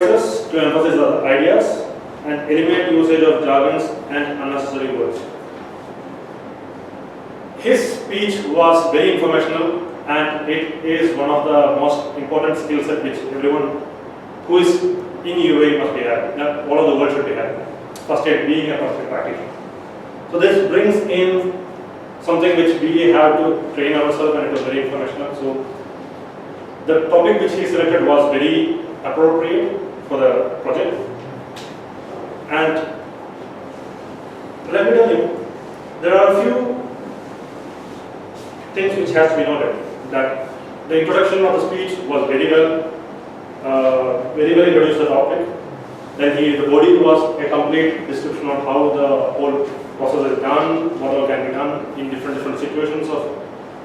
to emphasize the ideas and eliminate usage of jargons and unnecessary words. His speech was very informational, and it is one of the most important skill set which everyone who is in UAE must be having. All of the world should be having. First aid, being a first aid practitioner. So this brings in something which we have to train ourselves, and it was very informational. So the topic which he selected was very appropriate for the project. And let me tell you, there are a few things which has to be noted. That the introduction of the speech was very well introduced the topic. Then the body was a complete description of how the whole process is done, what all can be done in different situations of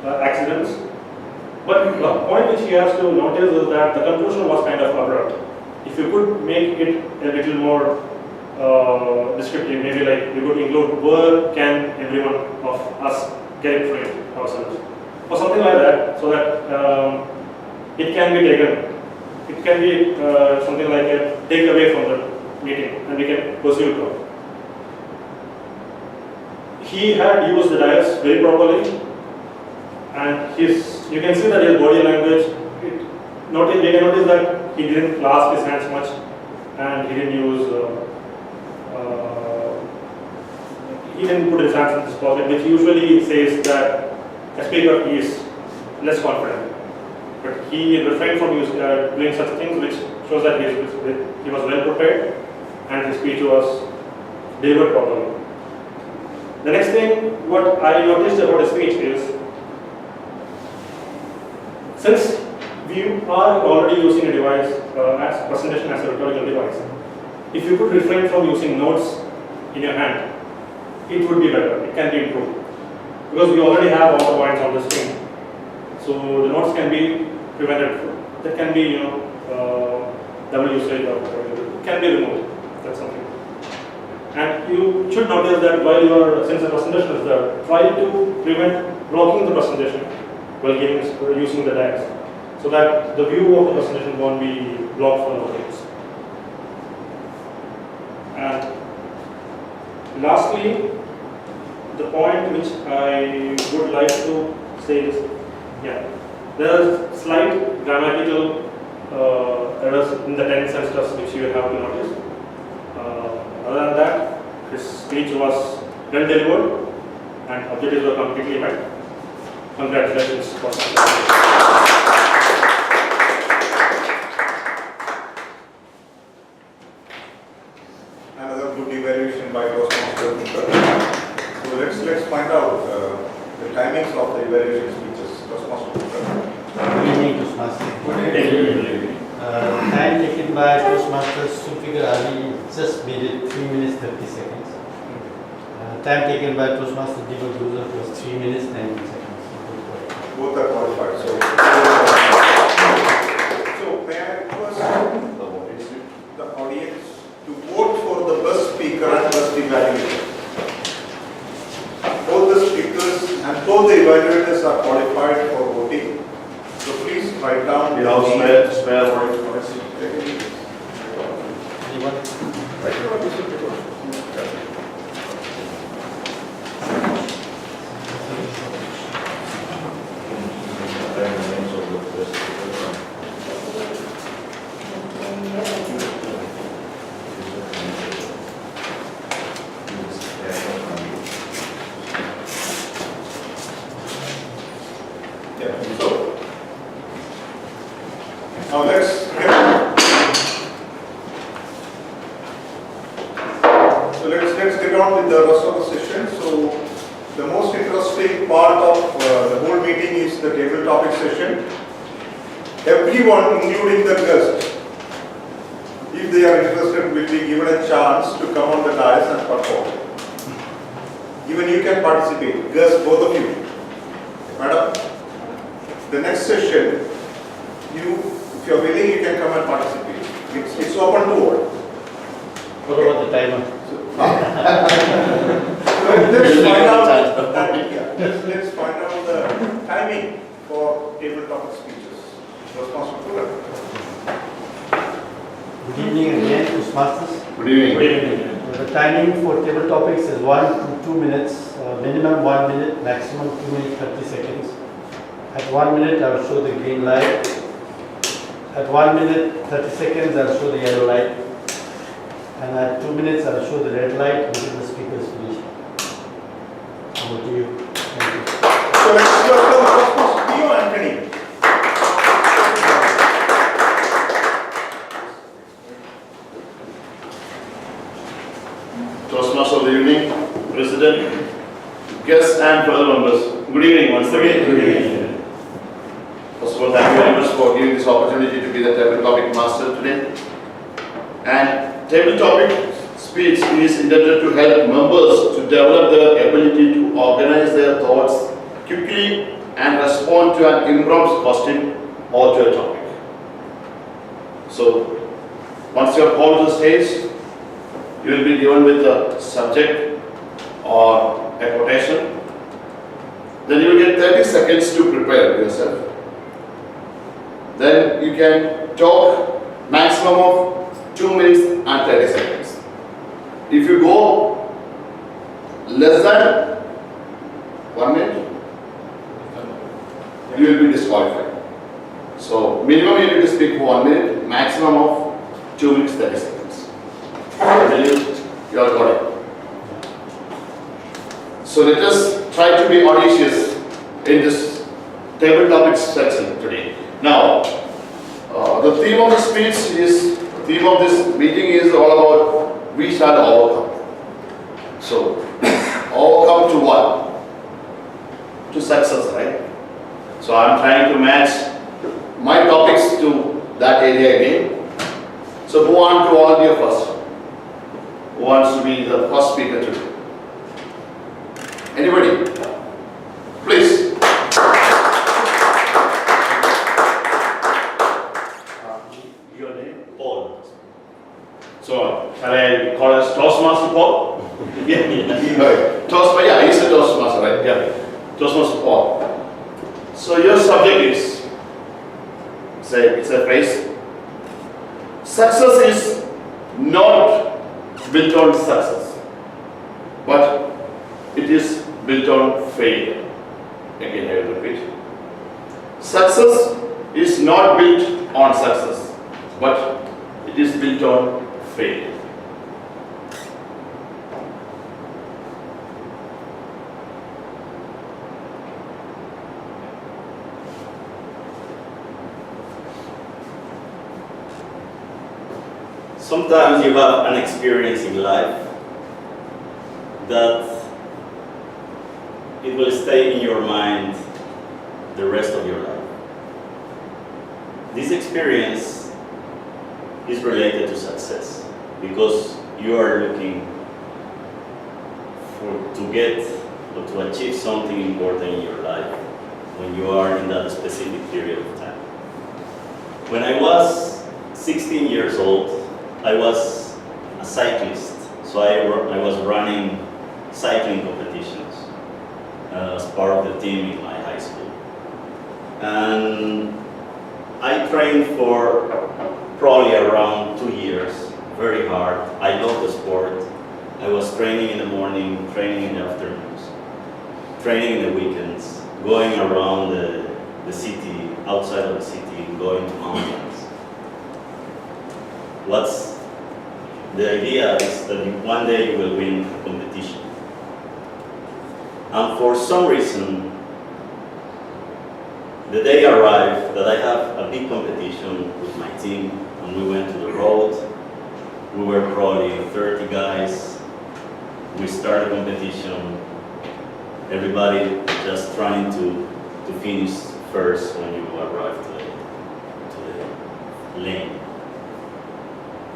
accidents. But the point which he has to notice is that the conclusion was kind of abrupt. If you could make it a little more descriptive, maybe like you could include where can everyone of us get it trained ourselves, or something like that, so that it can be taken. It can be something like a takeaway from the meeting, and we can pursue it on. He had used the dais very properly, and you can see that his body language. We can notice that he didn't clasp his hands much, and he didn't use. He didn't put his hands in his pocket, which usually says that a speaker is less confident. But he refrained from doing such things, which shows that he was well prepared and his speech was delivered properly. The next thing, what I noticed about his speech is, since we are already using a device as presentation as a rhetorical device, if you could refrain from using notes in your hand, it would be better. It can be improved, because we already have all the points on the screen. So the notes can be prevented. That can be, double usage or it can be removed. That's something. And you should notice that since the presentation is there, try to prevent blocking the presentation while using the diagram, so that the view of the presentation won't be blocked for the audience. And lastly, the point which I would like to say is, there are slight grammatical errors in the tense and stuff which you have to notice. Other than that, his speech was well delivered and objectives were completely met. Congratulations for another good evaluation by Toastmasters. So let's find out the timings of the evaluation speeches. Toastmasters. Good evening, Toastmasters. Good evening. Time taken by Toastmasters Sulfikar Ali just made it 3 minutes 30 seconds. Time taken by Toastmasters Deepak Guzar was 3 minutes 9 seconds. Both are qualified. So may I request the audience to vote for the best speaker and best evaluator. Both the speakers and both the evaluators are qualified for voting. So please write down. You know, spare words. Now let's get on with the rest of the session. So the most interesting part of the whole meeting is the table topic session. Everyone, including the guest, if they are interested, will be given a chance to come on the dais and perform. Even you can participate, guests, both of you. Madam, the next session, if you are willing, you can come and participate. It's open to all. What about the timer? Let's find out the timing for table topic speeches. Good evening again, Toastmasters. Good evening. Good evening. The timing for table topics is 1 to 2 minutes, minimum 1 minute, maximum 2 minutes 30 seconds. At 1 minute, I will show the green light. At 1 minute 30 seconds, I will show the yellow light. And at 2 minutes, I will show the red light until the speaker is finished. Over to you. Thank you. So let's welcome Toastmaster Theo Anthony. Toastmasters of the evening, President, guests and fellow members. Good evening once again. Good evening. First of all, thank you very much for giving this opportunity to be the table topic master today. And table topic speech is intended to help members to develop the ability to organize their thoughts quickly and respond to an impromptu question or to a topic. So, once you are called to the stage, you will be given with a subject or a quotation. Then you will get 30 seconds to prepare yourself. Then you can talk maximum of 2 minutes and 30 seconds. If you go less than 1 minute, you will be disqualified. So minimum you need to speak for 1 minute, maximum of 2 minutes 30 seconds. I believe you all got it. So let us try to be audacious in this table topics section today. Now, the theme of the speech is, theme of this meeting is all about we shall overcome. So, overcome to what? To success, right? So I am trying to match my topics to that area again. So who wants to volunteer first? Who wants to be the first speaker today? Anybody? Please. Your name? Paul. So, shall I call us Toastmaster Paul? Yeah. Toastmaster, yeah, he's a Toastmaster, right? Yeah. Toastmaster Paul. So your subject is, it's a phrase. Success is not built on success, but it is built on failure. Again, I will repeat. Success is not built on success, but it is built on failure. Sometimes you have an experience in life that it will stay in your mind the rest of your life. This experience is related to success because you are looking to get or to achieve something important in your life when you are in that specific period of time. When I was 16 years old, I was a cyclist, so I was running cycling competitions as part of the team in my high school. And I trained for probably around 2 years, very hard. I love the sport. I was training in the morning, training in the afternoons, training in the weekends, going around the city, outside of the city, going to mountains. The idea is that one day you will win a competition. And for some reason, the day arrived that I have a big competition with my team, and we went to the road. We were probably 30 guys. We started a competition. Everybody just trying to finish first when you arrive to the lane.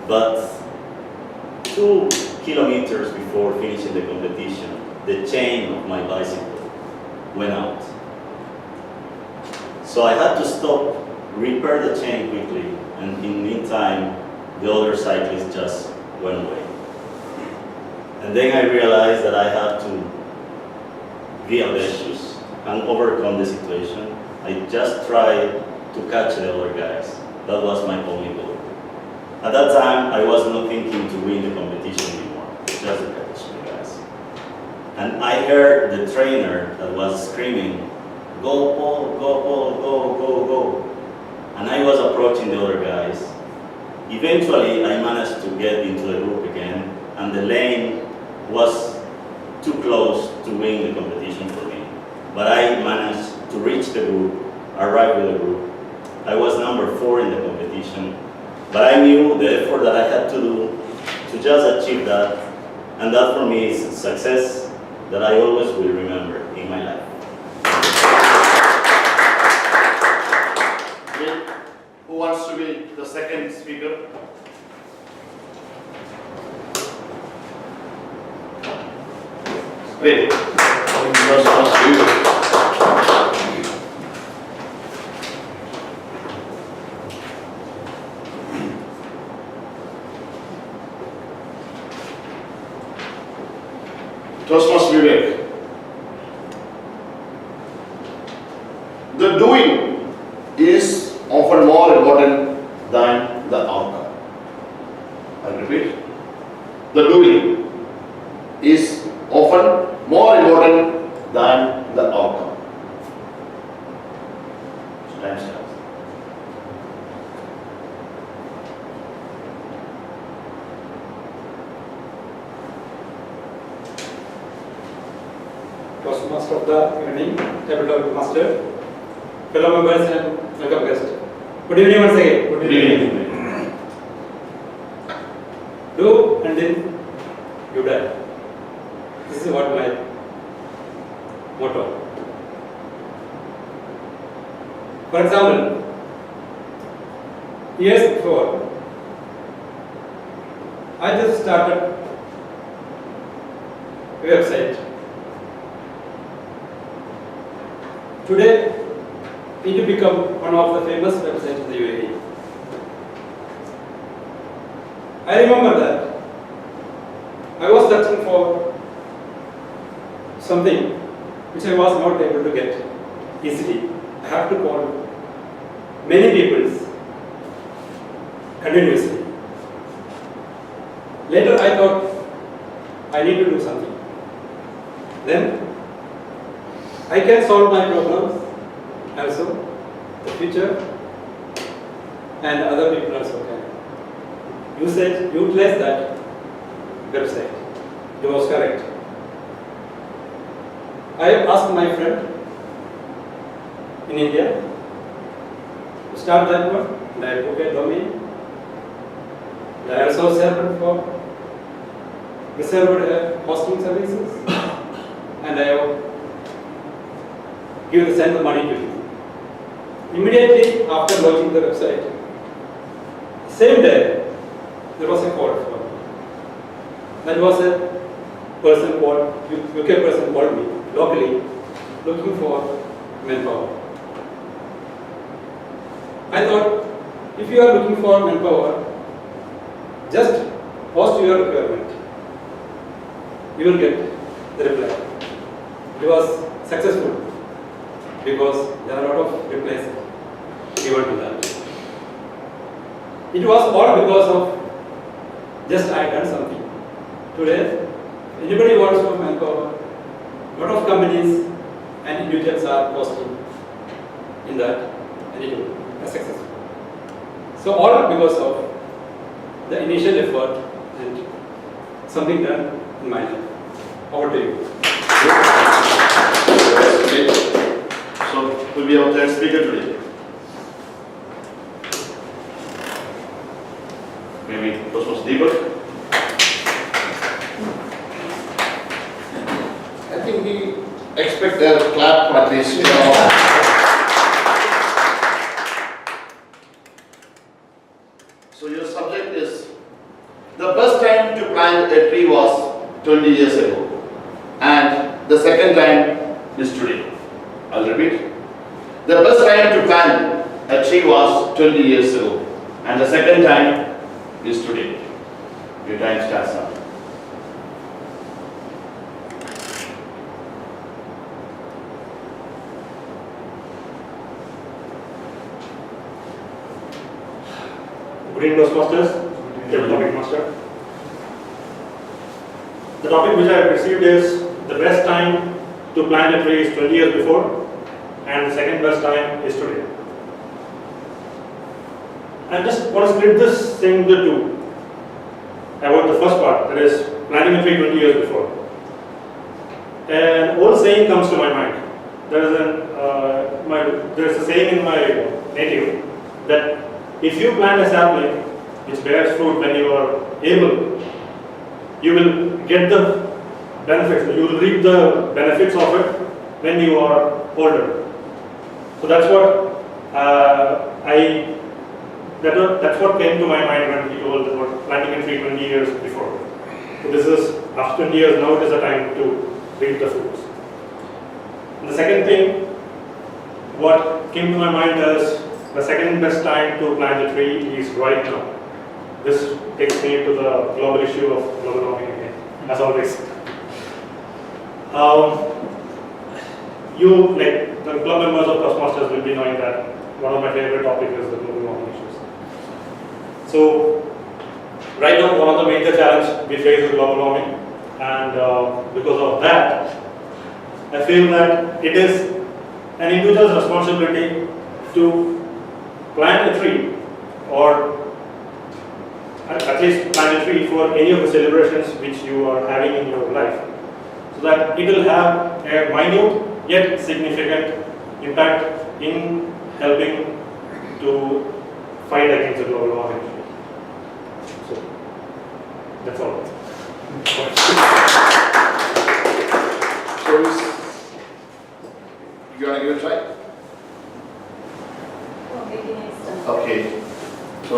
But 2 kilometers before finishing the competition, the chain of my bicycle went out. So I had to stop, repair the chain quickly, and in the meantime, the other cyclist just went away. And then I realized that I had to be audacious and overcome the situation. I just tried to catch the other guys. That was my only goal. At that time, I was not thinking to win the competition anymore, just the competition, guys. And I heard the trainer that was screaming, "Go Paul, go Paul, go, go, go." And I was approaching the other guys. Eventually, I managed to get into the group again, and the lane was too close to win the competition for me. But I managed to reach the group, arrive with the group. I was number 4 in the competition, but I knew the effort that I had to do to just achieve that, and that for me is success that I always will remember in my life. Who wants to be the second speaker? Great. Toastmasters Vivek. The doing is often more important than the outcome. I repeat. The doing is often more important than the outcome. So time starts. Toastmaster of the evening, tabletop master, fellow members and welcome guest. Good evening once again. Good evening. Do and then you die. This is what my motto. For example, years before, I just started a website. Today, it become one of the famous websites in the UAE. I remember that I was searching for something which I was not able to get easily. I have to call many people continuously. Later I thought I need to do something. Then I can solve my problems also, the future, and other people also can. Utilize that website. It was correct. I asked my friend in India to start that one, and I took a domain. And I also reserved hosting services, and I send the money to you. Immediately after launching the website, same day, there was a call for me. That was a person called, UK person called me locally, looking for manpower. I thought, if you are looking for manpower, just post your requirement. You will get the reply. It was successful, because there are a lot of replies given to that. It was all because of just I done something. Today, anybody wants for manpower, a lot of companies and individuals are posting in that, and it is successful. So all because of the initial effort and something done in my life. Over to you. So, who will be our third speaker today? Maybe Toastmasters Deepak? I think we expect a clap at least. So your subject is, the best time to plant a tree was 20 years ago, and the second time is today. I'll repeat. The best time to plant a tree was 20 years ago, and the second time is today. Your time starts now. Good evening, Toastmasters. table topic master. The topic which I have received is the best time to plant a tree is 20 years before, and the second best time is today. I just want to split this thing into two. About the first part, that is planting a tree 20 years before. An old saying comes to my mind. There is a saying in my native that if you plant a sapling which bears fruit when you are able, you will get the benefits, you will reap the benefits of it when you are older. So that's what that's what came to my mind when he told about planting a tree 20 years before. So this is after 20 years, now it is the time to reap the fruits. And the second thing, what came to my mind is the second best time to plant a tree is right now. This takes me to the global issue of global warming again, as always. You, like the club members of Toastmasters, will be knowing that one of my favorite topics is the global warming issues. So, right now, one of the major challenges we face is global warming, and because of that, I feel that it is an individual's responsibility to plant a tree, or at least plant a tree for any of the celebrations which you are having in your life, so that it will have a minute yet significant impact in helping to fight against the global warming. So, that's all. So you want to give it a try? Maybe next time. Okay. So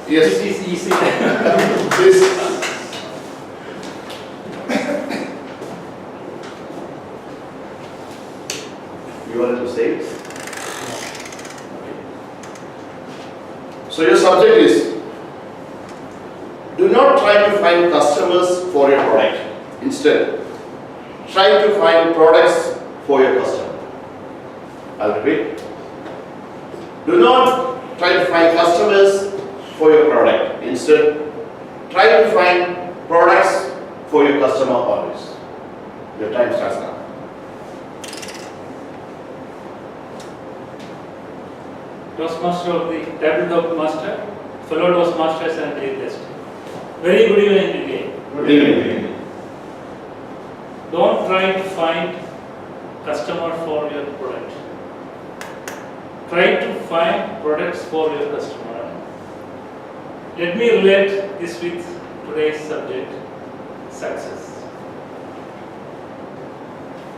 yes. This is easy. This. You wanted to say it? So your subject is, do not try to find customers for your product. Instead, try to find products for your customer. I'll repeat. Do not try to find customers for your product. Instead, try to find products for your customer always. Your time starts now. Toastmaster of the Tabletop Master, fellow Toastmasters and the guest. Very good evening again. Good evening. Don't try to find customer for your product. Try to find products for your customer. Let me relate this with today's subject, success.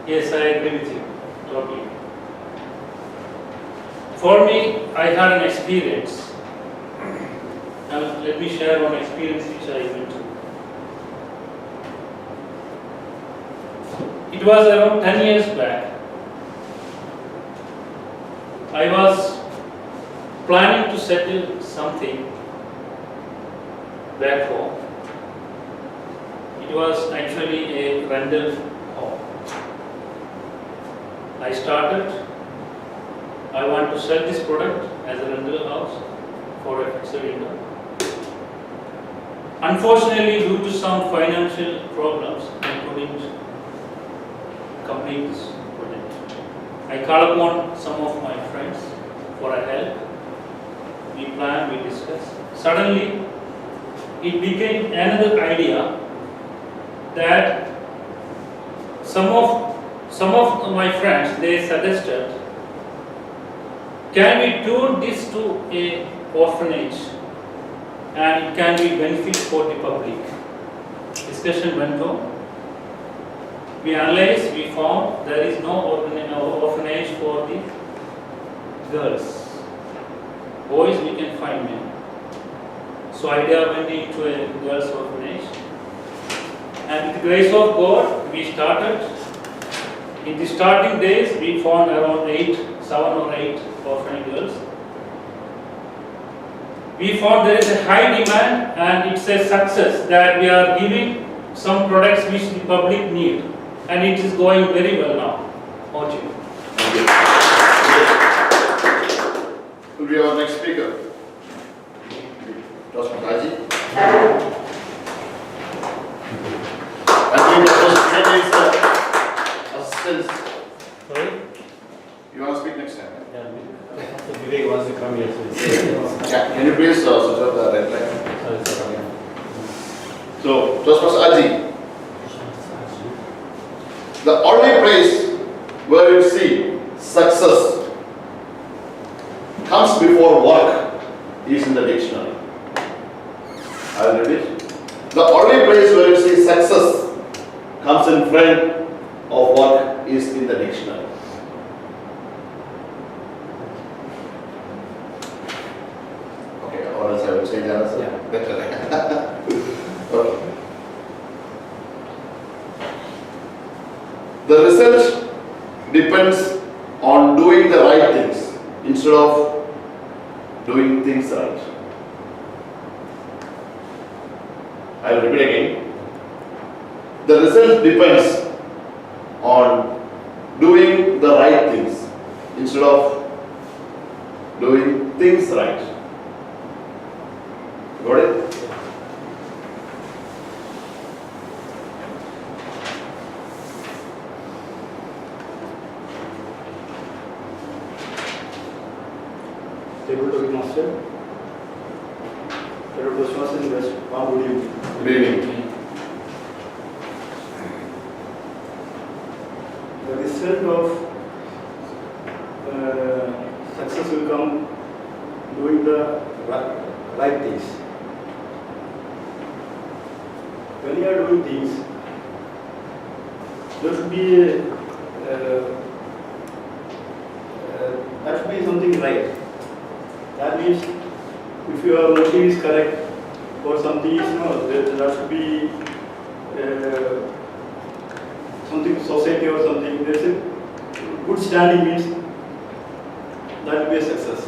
Yes, I agree with you, totally. For me, I had an experience. Let me share one experience which I went through. It was around 10 years back. I was planning to settle something back home. It was actually a rental home. I want to sell this product as a rental house for a fixed income. Unfortunately, due to some financial problems, I couldn't complete this project. I called upon some of my friends for a help. We planned, we discussed. Suddenly, it became another idea that some of my friends, they suggested, can we do this to a orphanage and it can be benefit for the public? Discussion went on. We analyzed, we found there is no orphanage for the girls. Boys we can find men. So idea went into a girls orphanage. And with the grace of God, we started. In the starting days, we found around 7 or 8 orphan girls. We found there is a high demand and it's a success that we are giving some products which the public need, and it is going very well now. Over to you. Will be our next speaker. Toastmasters. I think the first name is assistants. Sorry? You want to speak next time? Yeah, so Vivek wants to come here, so he says. Yeah. Can you please switch off the red light? Sorry. So, Toastmaster Aji, the only place where you see success comes before work is in the dictionary. I will repeat. The only place where you see success comes in front of work is in the dictionary. Okay, or else I will change the answer. Yeah. Better. Okay. The result depends on doing the right things instead of doing things right. I will repeat again. The result depends on doing the right things instead of doing things right. Got it? Table topic master. Table Toastmasters in West. Good evening. Good evening. The result of success will come doing the right things. When you are doing things, there should be that should be something right. That means if your motive is correct or something is no, there should be something society or something. There's a good standing means that will be a success.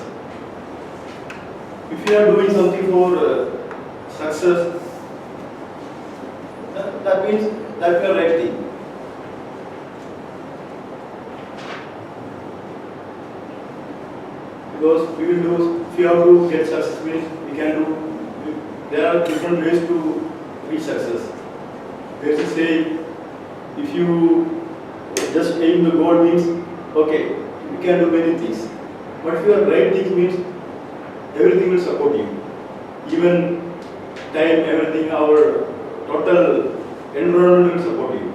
If you are doing something for success, that means that you are right thing. Because we will do, if you have to get success means we can do, there are different ways to reach success. There is a saying, if you just aim the goal means, okay, you can do many things. But if you are right things means, everything will support you. Even time, everything, our total environment will support you.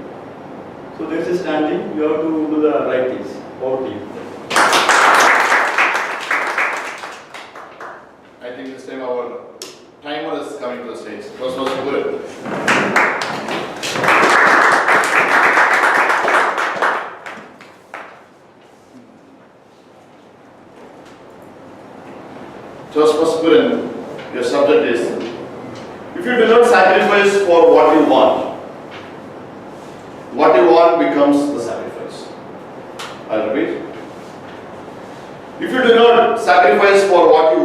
So there is a standing, you have to do the right things, over to you. I think this time our timer is coming to the stage. Toastmasters good. Toastmasters good, your subject is, if you do not sacrifice for what you want becomes the sacrifice. I'll repeat. If you do not sacrifice for what you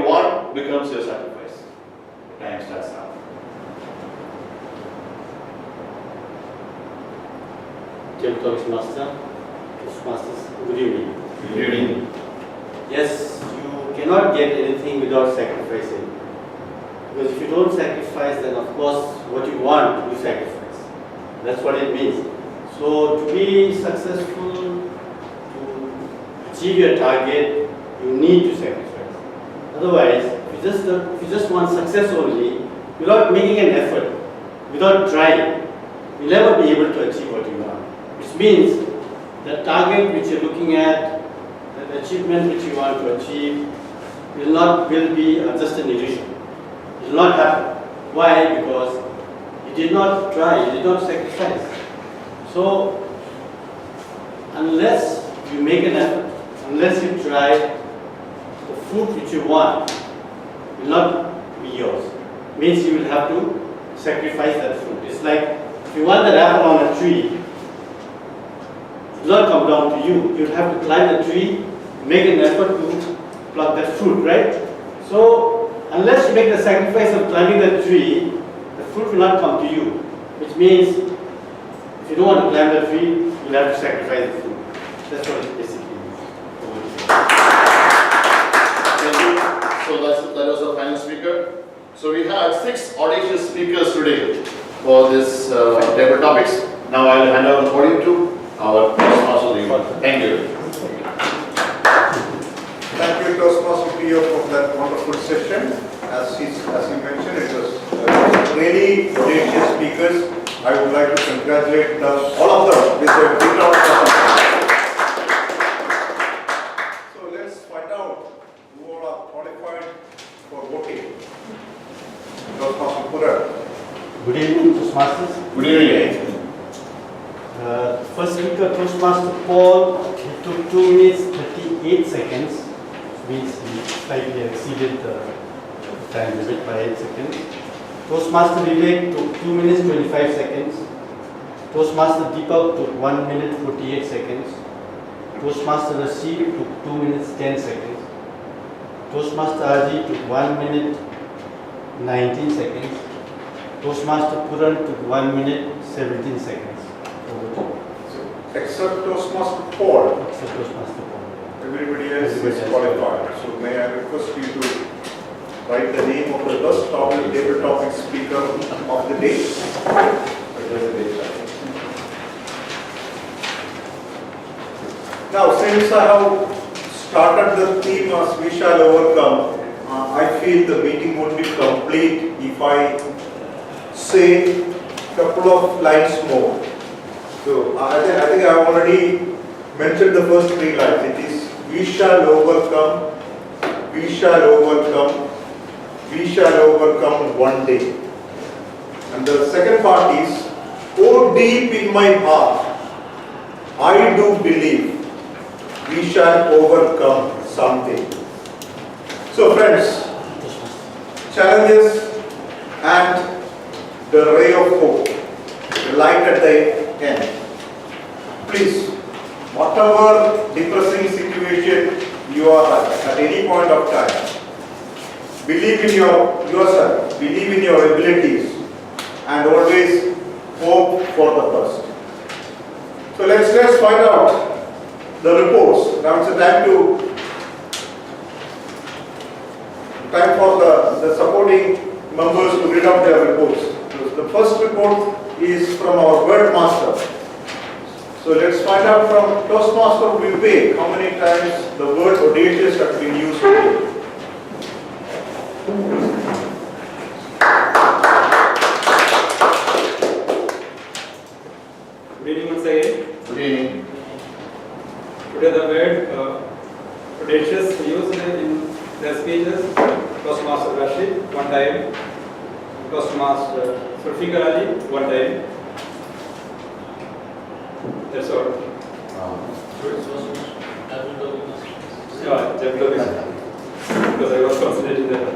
want becomes your sacrifice. Time starts now. Toastmasters, good evening. Good evening. Yes, you cannot get anything without sacrificing. Because if you don't sacrifice, then of course what you want, you sacrifice. That's what it means. So to be successful, to achieve your target, you need to sacrifice. Otherwise, if you just want success only, without making an effort, without trying, you'll never be able to achieve what you want. Which means the target which you're looking at, the achievement which you want to achieve, will be just an illusion. It will not happen. Why? Because you did not try, you did not sacrifice. So, unless you make an effort, unless you try, the fruit which you want will not be yours. Means you will have to sacrifice that fruit. It's like if you want that apple on a tree, it will not come down to you. You will have to climb the tree, make an effort to pluck that fruit, right? So, unless you make the sacrifice of climbing the tree, the fruit will not come to you. Which means, if you don't want to climb the tree, you'll have to sacrifice the fruit. That's what it basically means. Thank you. So that was the final speaker. So we had 6 audacious speakers today for this table topics. Now I will hand over the podium to our Toastmaster. Thank you. Thank you, Toastmaster Pio, for that wonderful session. As you mentioned, it was really audacious speakers. I would like to congratulate all of them with a big round of applause. So let's find out who all are qualified for voting. Toastmaster Pura. Good evening, Toastmasters. Good evening. First speaker, Toastmaster Paul, he took 2 minutes 38 seconds, which means he slightly exceeded the time limit by 8 seconds. Toastmaster Vivek took 2 minutes 25 seconds. Toastmaster Deepak took 1 minute 48 seconds. Toastmaster Rashid took 2 minutes 10 seconds. Toastmaster Aji took 1 minute 19 seconds. Toastmaster Puran took 1 minute 17 seconds. Except Toastmaster Paul, Except Toastmaster Paul. everybody else is qualified. So may I request you to write the name of the first table topic speaker of the day. Now, since I have started the theme as we shall overcome, I feel the meeting won't be complete if I say a couple of lines more. So I think I have already mentioned the first 3 lines. It is we shall overcome, we shall overcome, we shall overcome one day. And the second part is, oh deep in my heart, I do believe we shall overcome someday. So friends, challenges and the ray of hope, the light at the end. Please, whatever depressing situation you are at any point of time, believe in yourself, believe in your abilities, and always hope for the best. So let's find out the reports. Now it's a time for the supporting members to read out their reports. So the first report is from our word master. So let's find out from Toastmaster Vivek how many times the word audacious has been used today. Good evening once again. Good evening. Today the word audacious used in their speeches. Toastmaster Rashid, 1 time. Toastmaster Sulfikar Ali, 1 time. That's all. Yeah, because I was concentrating there.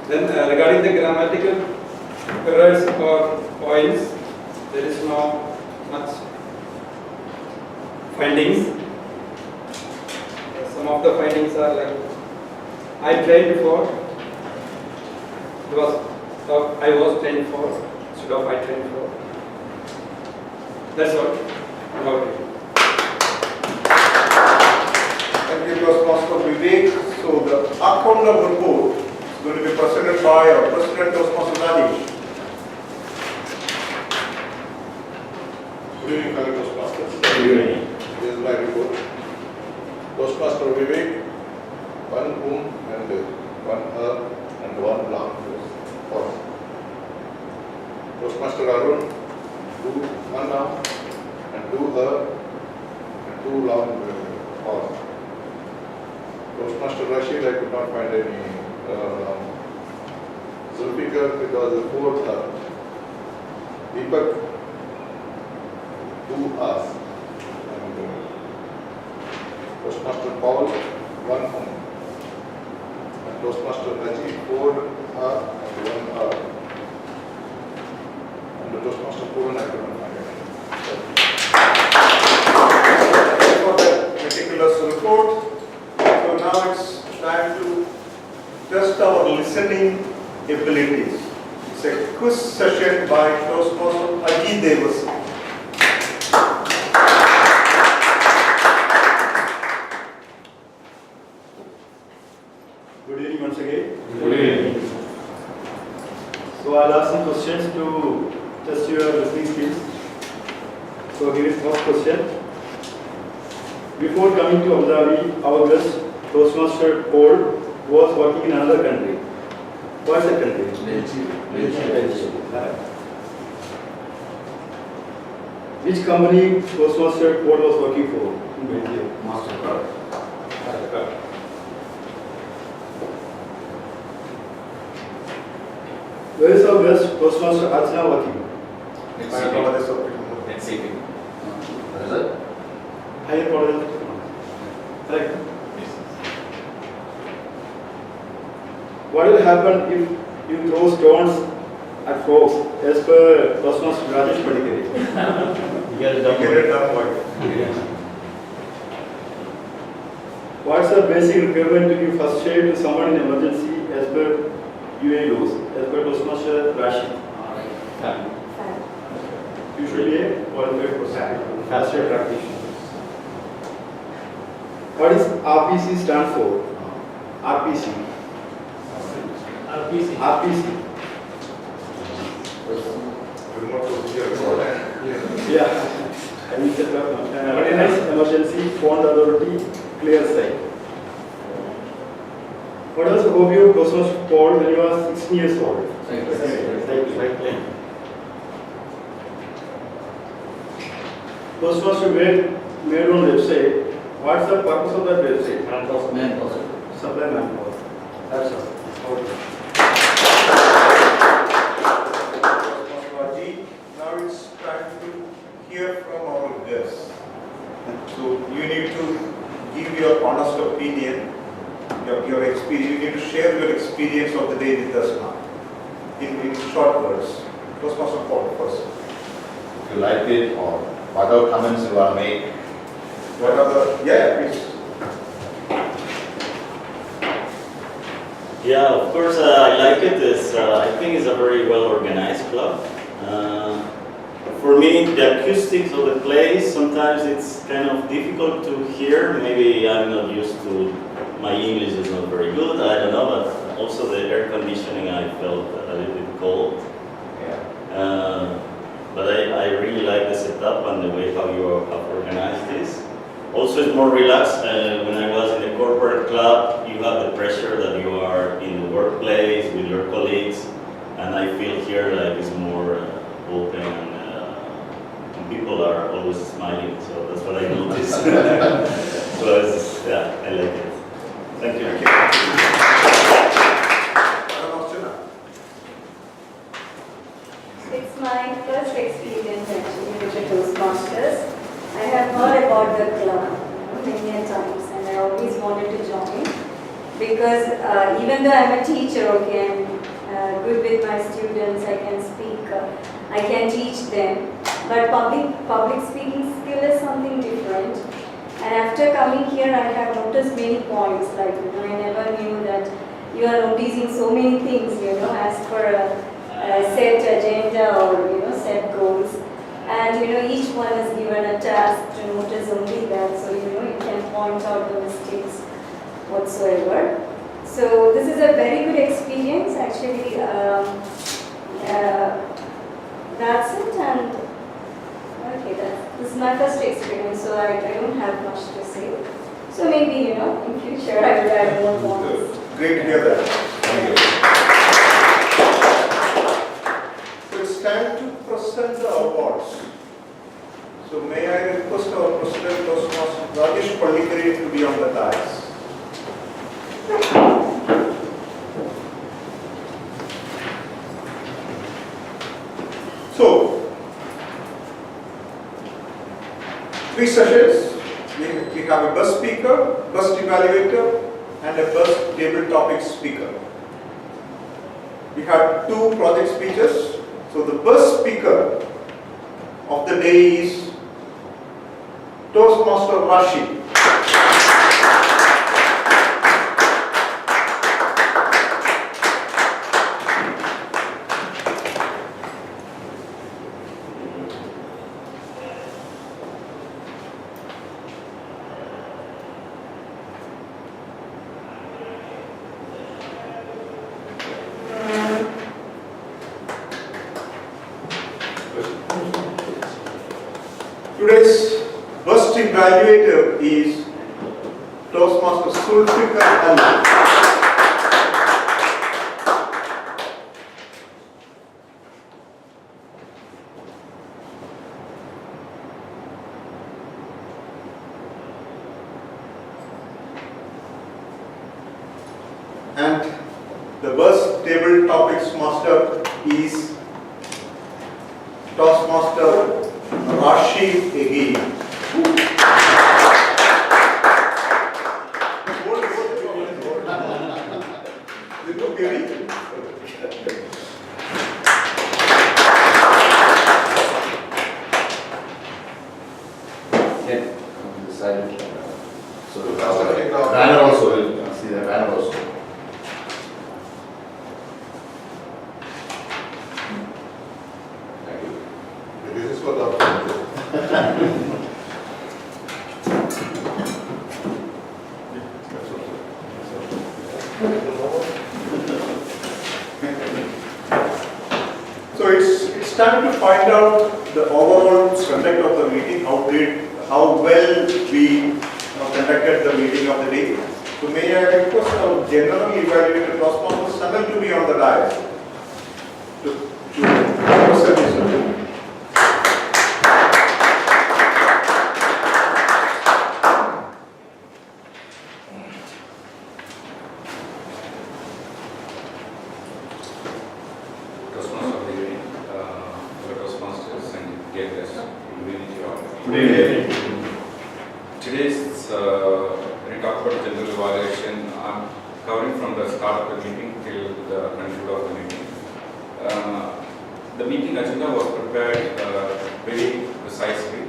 Then regarding the grammatical errors or points, there is no much findings. Some of the findings are like, I tried before, I was trained for, instead of I trained for. That's all. About it. Thank you, Toastmaster Vivek. So the account of report is going to be presented by our President Toastmaster Rajesh. Good evening, fellow Toastmasters. Good evening. This is my report. Toastmaster Vivek, 1 womb and 1 earth and 1 long horse. Toastmaster Arun, 1 arm and 2 earth and 2 long horse. Toastmaster Rashid, I could not find any Zulfikar, it was the 4th earth. Deepak, 2 hours. Toastmaster Paul, 1 home. And Toastmaster Najib, 4 hours and 1 hour. And the Toastmaster Puran, I could not find any. For the meticulous report. So now it's time to test our listening abilities. It's a quiz session by Toastmaster Aji Devas. again. Good evening. So I'll ask some questions to test your listening skills. So here is first question. Before coming to Abu Dhabi, our guest Toastmaster Paul was working in another country. What's the country? Belgium. Correct. Which company Toastmaster Paul was working for in Belgium? Mussafah. Correct. Where is our guest Toastmaster Archana working? Higher College of NCP. What is it? Higher College of Technology. Correct. What will happen if you throw stones at frogs as per Toastmaster Rajesh Padikari? You get it Get it done. done what? What's the basic requirement to give first aid to someone in emergency as per UAE laws, as per Toastmaster Rashid? You should be a qualified person, first aid practitioner. What does RPC stand for? RPC. RPC. Remote procedure code. Yeah. Organized Emergency Fund Authority, clear site. What was the hobby of Toastmaster Paul when he was 16 years old? Cycling. Toastmaster made on website. What's the purpose of that website? Manpower. Supply manpower. That's all. Okay. Now it's time to hear from our guests. So you need to give your honest opinion, your experience. You need to share your experience of the day with us now. In short words. Toastmaster Paul first. If you like it or whatever comments you want to make. What are the, yeah, please. Yeah, of course, I like it. I think it's a very well organized club. For me, the acoustics of the place, sometimes it's kind of difficult to hear. Maybe I'm not used to, my English is not very good, I don't know, but also the air conditioning I felt a little bit cold. But I really like the setup and the way how you have organized this. Also, it's more relaxed. When I was in the corporate club, you have the pressure that you are in the workplace with your colleagues, and I feel here like it's more open and people are always smiling. So that's what I noticed. So yeah, I like it. Thank you. It's my first experience actually with the Toastmasters. I have heard about the club many times and I always wanted to join because even though I'm a teacher, okay, I'm good with my students, I can speak, I can teach them, but public speaking skill is something different. And after coming here, I have noticed many points, like, I never knew that you are noticing so many things, as per a set agenda or, set goals. And, each one is given a task to notice only that, so, you can point out the mistakes whatsoever. So, this is a very good experience, actually. That's it, and okay, this is my first experience, so I don't have much to say. So maybe, in future I will add more points. Great to hear that. So it's time to present the awards. So may I request our President Toastmaster Rajesh Padikari to be on the dais. So, 3 sessions. We have a best speaker, best evaluator, and a best table topic speaker. We have 2 project speeches. So the best speaker of the day is Toastmaster Rashid. graduate is Toastmaster Sulfikar Ali. And the bus table topics master is Toastmaster Rashid Egi. So the banner also, you can see the banner also. This is for the So it's time to find out the overall conduct of the meeting, how well we conducted the meeting of the day. So may I request our general evaluator Toastmasters Sanal to be on the dais to present his opinion. Toastmasters of the evening, fellow Toastmasters and dear guests, good evening to you all. Good evening. Today's, when we talk about general evaluation, I'm covering from the start of the meeting till the conclude of the meeting. The meeting agenda was prepared very precisely.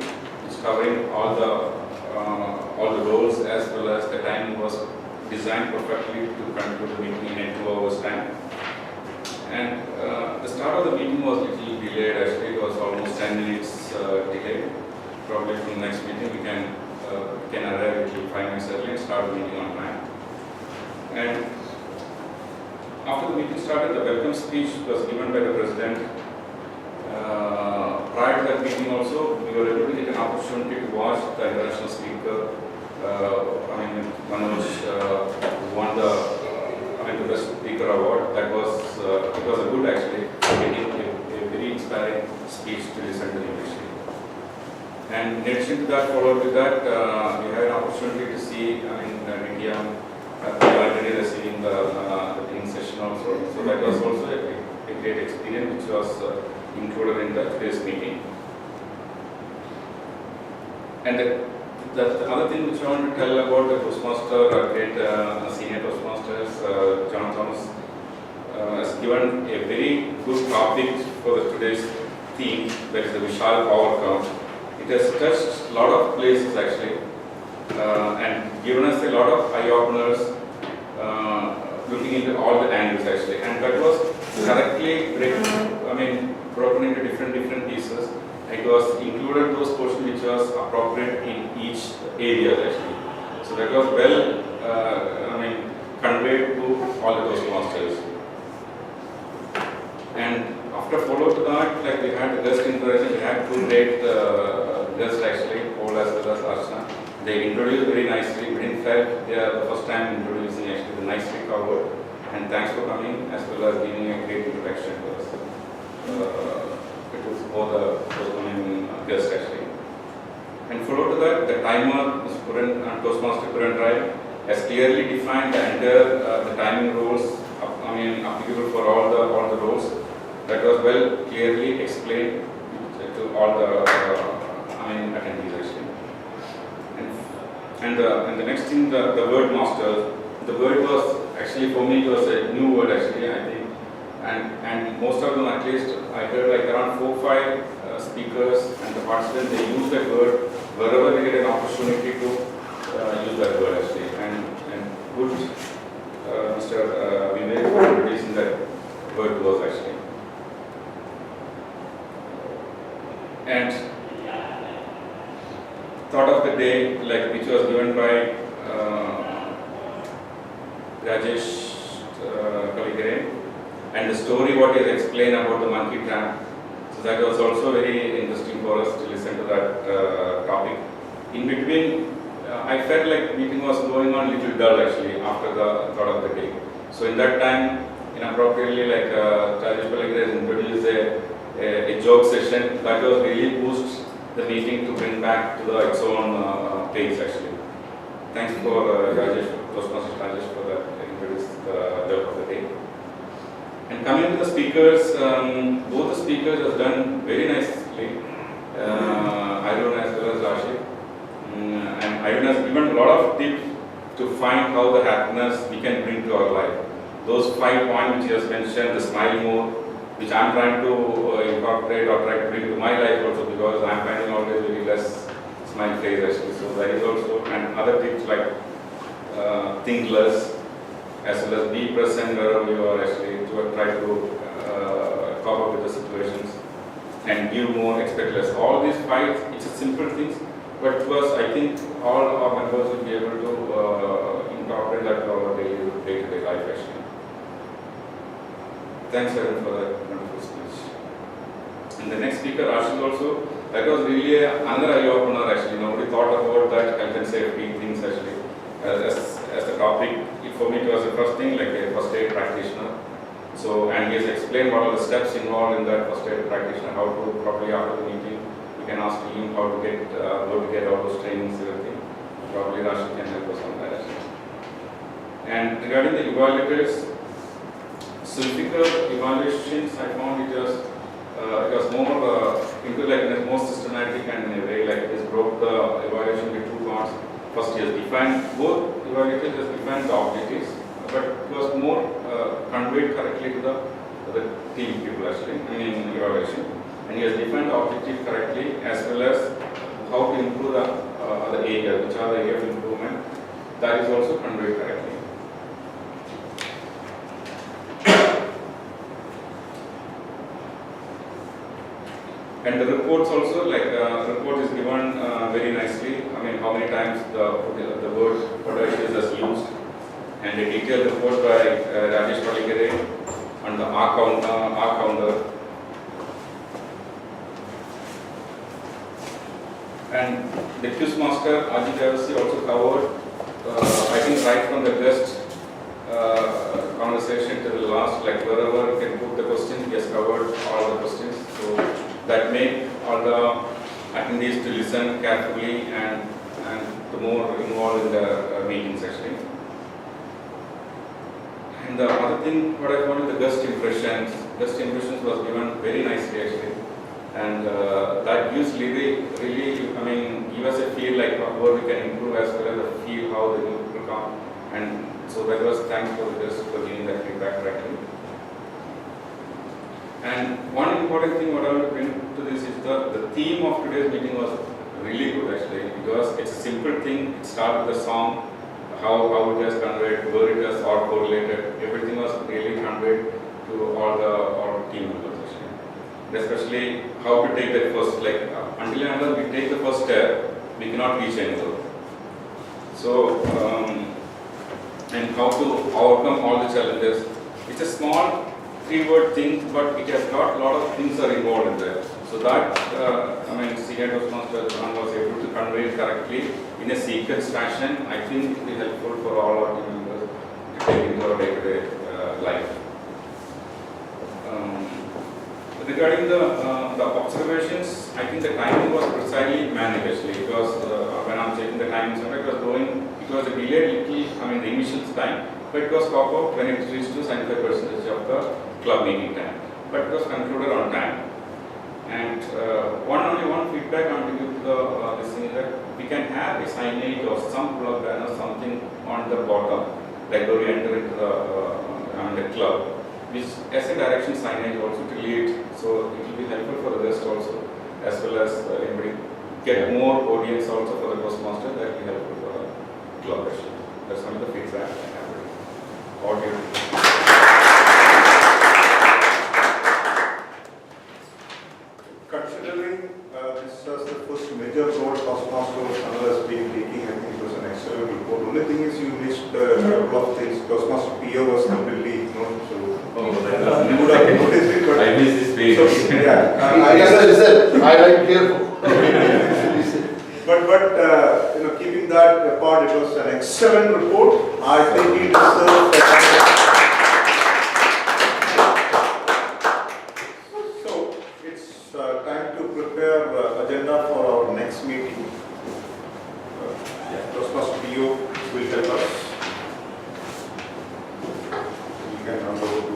It's covering all the roles as well as the time was designed perfectly to conclude the meeting in 2 hours time. And the start of the meeting was a little delayed. Actually, it was almost 10 minutes delayed. Probably from the next meeting we can arrive a little 5 minutes early and start the meeting on time. And after the meeting started, the welcome speech was given by the president. Prior to that meeting also, we were able to get an opportunity to watch the international speaker, Manoj, who won the best speaker award. That was it was a good actually, getting a very inspiring speech to listen to the English. And in addition to that, followed with that, we had an opportunity to see, India, they are already receiving the training session also. So that was also a great experience which was included in today's meeting. And the other thing which I want to tell about the Toastmaster, great senior Toastmasters, John Thomas, has given a very good topic for today's theme, that is the Vishal Power Count. It has touched a lot of places actually, and given us a lot of eye openers, looking into all the angles actually, and that was correctly broken into different pieces. It was included those portions which was appropriate in each area actually. So that was well, conveyed to all the Toastmasters. And after follow to that, like we had the guest introduction, we had two great guests actually, Paul as well as Archana. They introduced very nicely. We didn't felt they are the first time introducing actually, the nicely covered. And thanks for coming as well as giving a great introduction to us. It was for the coming guests actually. And follow to that, the timer, Toastmaster Puran Rai, has clearly defined the entire the timing rules, applicable for all the roles. That was well clearly explained to all the attendees actually. And the next thing, the word master. The word was actually for me it was a new word actually, I think. And most of them, at least I heard like around 4 or 5 speakers and the participants, they use that word wherever they get an opportunity to use that word actually. And good Mr. Vivek for introducing that word to us actually. And thought of the day, like which was given by Rajesh Kaligare, and the story what is explained about the monkey trap. So that was also very interesting for us to listen to that topic. in between, I felt like meeting was going on little dull actually after the thought of the day. So in that time, inappropriately, like Rajesh Palagre has introduced a joke session that was really boost the meeting to bring back to its own pace actually. Thanks for Rajesh, Toastmasters Rajesh for that introduce the joke of the day. And coming to the speakers, both the speakers have done very nicely. Arun as well as Rashid. And Arun has given a lot of tips to find how the happiness we can bring to our life. Those 5 points which he has mentioned, the smile more, which I am trying to incorporate or try to bring to my life also, because I am finding always very less smile face actually. So that is also, and other tips like think less, as well as be present wherever you are actually, to try to cope up with the situations, and give more, expect less. All these 5, it's a simple things, but to us, I think all our members will be able to incorporate that to our day-to-day life actually. Thanks Arun for that wonderful speech. And the next speaker, Rashid also, that was really another eye-opener actually. Nobody thought about that health and safety things actually as the topic. For me, it was the first thing, like a first aid practitioner. So, and he has explained what are the steps involved in that first aid practitioner, how to properly after the meeting. You can ask him how to get, go to get all those trainings, everything. Probably Rashid can help us on that as well. And regarding the evaluators, Sulfika evaluations, I found it was more into like in a more systematic and in a way like it has broke the evaluation into 2 parts. First, he has defined, both evaluators has defined the objectives, but it was more conveyed correctly to the team people actually, evaluation. And he has defined the objective correctly as well as how to improve the other areas, which are the area of improvement. That is also conveyed correctly. And the reports also, like the report is given very nicely. How many times the word audacious is used, and a detailed report by Rajesh Palagre on the R counter. And the quiz master Ajit Javasi also covered, I think right from the first conversation to the last, like wherever you can put the question, he has covered all the questions. So that make all the attendees to listen carefully and to more involved in the meetings actually. And the other thing what I found is the guest impressions. Guest impressions was given very nicely actually. And that gives really, give us a feel like what we can improve as well as a feel how the new will come. And so that was thanks for the guests for giving that feedback correctly. And one important thing what I want to bring to this is the theme of today's meeting was really good actually, because it's a simple thing. It starts with the song, how it was conveyed, where it was all correlated. Everything was really conveyed to all the team members actually. And especially how to take that first, like until and unless we take the first step, we cannot reach anywhere. So, and how to overcome all the challenges. It's a small 3-word thing, but it has got a lot of things are involved in there. So that, Senior Toastmaster John was able to convey it correctly in a sequence fashion. I think it will be helpful for all our team members to take into our day-to-day life. Regarding the observations, I think the timing was precisely managed actually, because when I'm checking the timing, it was a delayed little, the initial time, but it was pop up when it reached to 75% of the club meeting time, but it was concluded on time. And only one feedback I want to give to this thing is that we can have a signage or some club banner, something on the bottom, like when we enter into the club, which as a direction signage also to lead, so it will be helpful for the guest also, as well as anybody get more audience also for the Toastmaster. That will be helpful for the club actually. That's one of the feedback I have. Audio. Considering this was the first major role Toastmasters has been taking, I think it was an excellent report. The only thing is you missed a couple of things. Toastmaster PO was completely ignored, so you would have noticed it. But I missed this page. So, yeah, I like careful. but that apart, it was an excellent report. I think he deserves So, it's time to prepare agenda for our next meeting. Toastmaster PO will help us. You can hand over to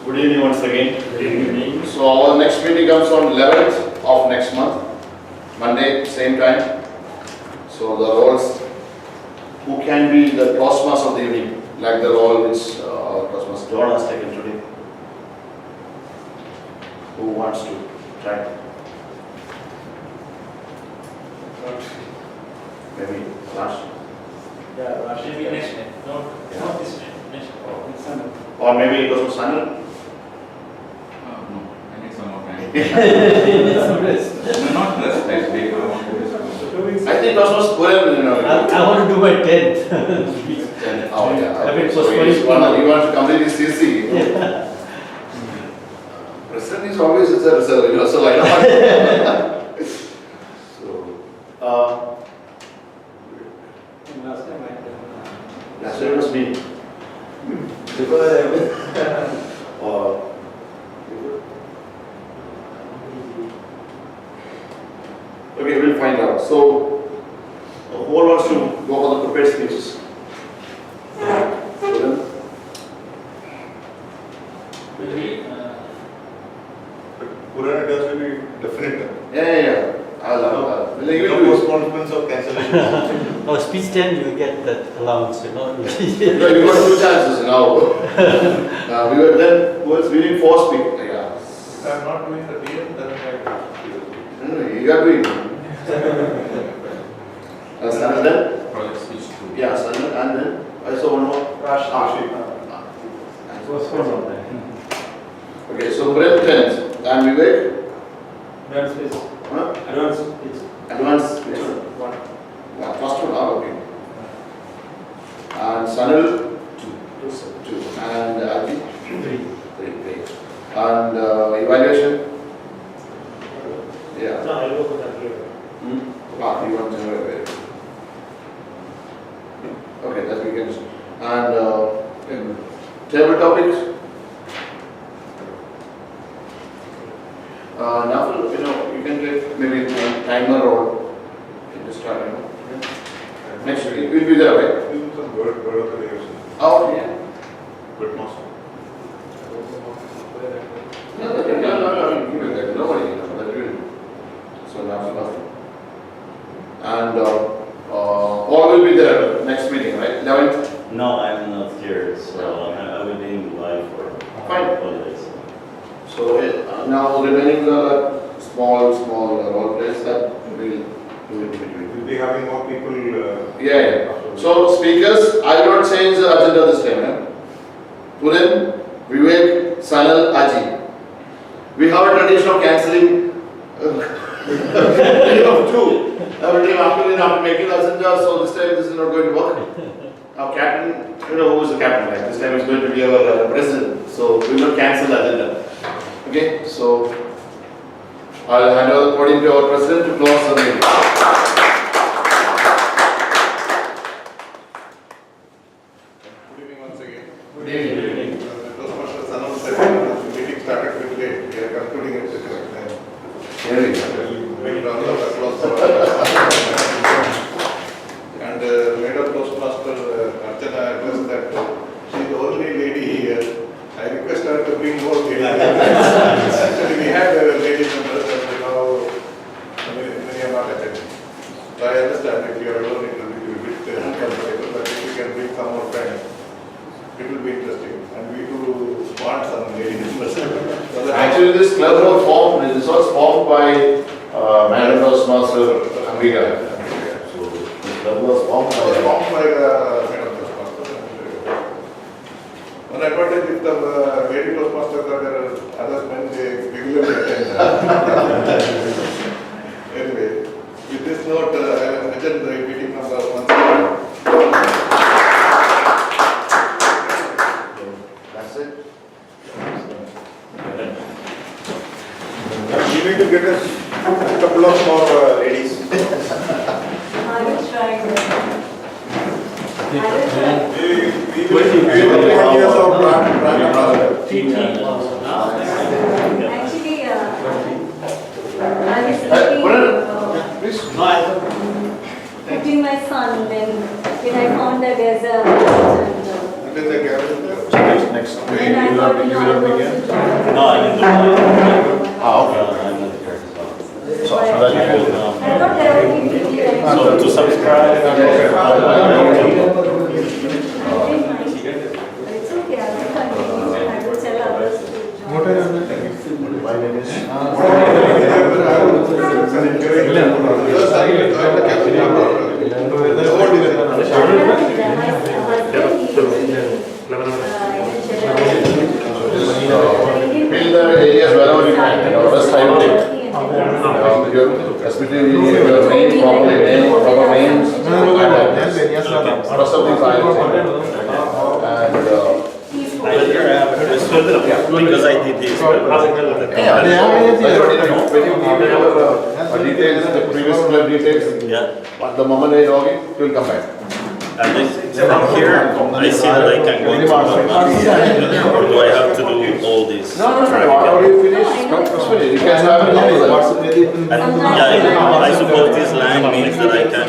Good evening once again. Good evening. So our next meeting comes on 11th of next month, Monday, same time. So the roles, who can be the Toastmaster of the evening, like the role which Toastmaster John has taken today. Who wants to try? Maybe Raj. Yeah, maybe next time. Not this time. Next time. Or maybe it goes to Sanal. No, I need some more time. Some rest. No, not rest actually. I want to discuss. I think Toastmaster Puram, I want to do my 10th. Oh yeah. I mean, So for he spring. wants to complete his CC. Yeah. President is always a reserve, so I know. So, Last time I that's what it was me. Or okay, we'll find out. So, who wants to go for the prepared speeches? Purana does will be definite. Yeah. I'll No you postponements or cancellations. Oh, speech 10, you get that allowance, you know. No, you got two chances now. We were then, we need 4 speakers. Yeah. If I'm not doing the DM, then I No, you got to be. And then? Project speech 2. Yeah, and then I saw one more. Rashi. Okay, so Brent 10th and Vivek? Advance phase. Huh? Advance phase. Advance. One. Yeah, first one, okay. And Sanil? 2. And Adi? 3. Great. And evaluation? Yeah. No, I'll go for that later. You want to okay, that we can. And table topics? Now, you can take maybe a timer or you can just start, Next week, we'll be there, right? Do some word of the day. Oh, yeah. Good master. No, give it that. Nobody, that will. So now, and all will be there next meeting, right? 11th? No, I'm not here, so I will be in Dubai for Fine. holidays. So now remaining the small role plays that we'll do in between. We'll be having more people. Yeah. So speakers, I will not change the agenda this time. Puran, Vivek, Sanal, Aji. We have a tradition of cancelling of 2. Every time after making the agenda, so this time this is not going to work. Our captain, who is the captain, right? This time it's going to be our president. So we will not cancel the agenda. Okay, so I'll hand over the podium to our president to close the meeting. Good evening once again. Good evening. Toastmasters announced that the meeting started a bit late. We are concluding at the correct time. Here we go. Big round of applause for And Madam Toastmaster Archana addressed that she is the only lady here. I request her to bring more ladies. Actually, we had lady members and now many are not attending. So I understand if you are alone, it will be a bit uncomfortable, but if you can bring some more friends, it will be interesting. And we do want some ladies members. So that Actually, this club was formed. This was formed by Madam Toastmaster Amiga. So this club was formed it was by. formed by the Madam Toastmaster. One advantage if the lady Toastmasters are there, other men they regularly attend. Anyway, with this note, I will adjourn the meeting number 1. That's it. We need to get a couple of more ladies. I will try We will appoint you as our brand ambassador. Actually, I was Please. putting my son, then when I found that there's a It is a gathering. Next. then I thought, I will also join. No, I can do it. Okay. I'm not the person. So that you will. I thought there would be video. So to subscribe. I didn't mind. But it's okay, I will continue. I will tell others to join. My name is. Build the areas wherever you can, rest I will take. Especially your name, proper names, rest of things I will take. Because I did this. When you give your details, the previous club details, Yeah. but the moment I log in, you will come back. And then from here, I see that I can go to Mussafah. Or do I have to do all this? No, whatever you finish, it's finished. You can have it. And, yeah, I suppose this line means that I can